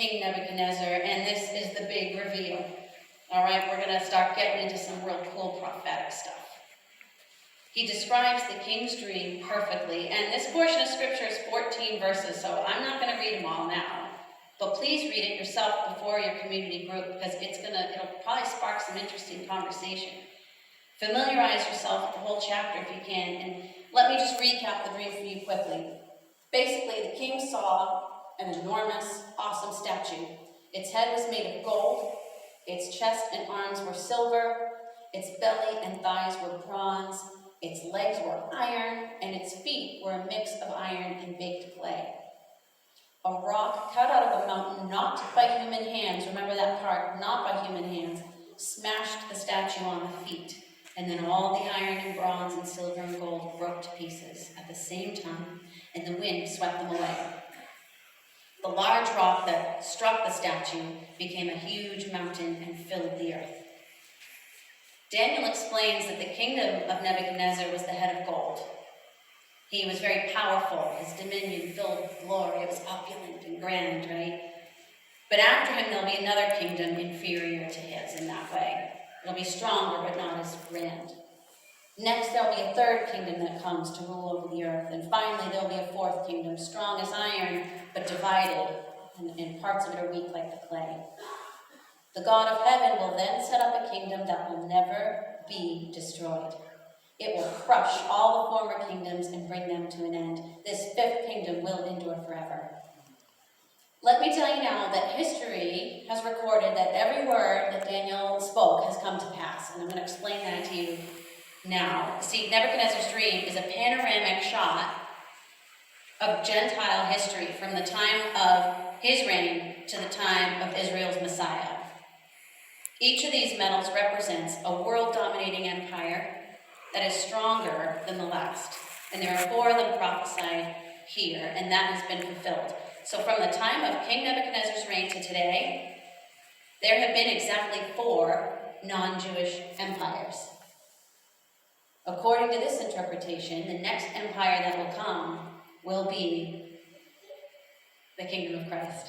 King Nebuchadnezzar, and this is the big reveal. All right, we're going to start getting into some real cool prophetic stuff. He describes the king's dream perfectly, and this portion of scripture is 14 verses, so I'm not going to read them all now. But please read it yourself before your community group, because it'll probably spark some interesting conversation. Familiarize yourself with the whole chapter if you can, and let me just recap the dream for you quickly. Basically, the king saw an enormous, awesome statue. Its head was made of gold, its chest and arms were silver, its belly and thighs were bronze, its legs were iron, and its feet were a mix of iron and baked clay. A rock cut out of a mountain, not by human hands, remember that part, not by human hands, smashed the statue on the feet, and then all the iron and bronze and silver and gold broke to pieces at the same time, and the wind swept them away. The large rock that struck the statue became a huge mountain and filled the earth. Daniel explains that the kingdom of Nebuchadnezzar was the head of gold. He was very powerful. His dominion filled with glory. It was opulent and grand, right? But after him, there'll be another kingdom inferior to his in that way. It'll be stronger, but not as grand. Next, there'll be a third kingdom that comes to rule over the earth. And finally, there'll be a fourth kingdom, strong as iron, but divided, and parts of it are weak like the clay. The God of heaven will then set up a kingdom that will never be destroyed. It will crush all the former kingdoms and bring them to an end. This fifth kingdom will endure forever. Let me tell you now that history has recorded that every word that Daniel spoke has come to pass, and I'm going to explain that to you now. See, Nebuchadnezzar's dream is a panoramic shot of Gentile history from the time of his reign to the time of Israel's Messiah. Each of these medals represents a world-dominating empire that is stronger than the last. And there are 4 of them prophesied here, and that has been fulfilled. So from the time of King Nebuchadnezzar's reign to today, there have been exactly 4 non-Jewish empires. According to this interpretation, the next empire that will come will be the kingdom of Christ.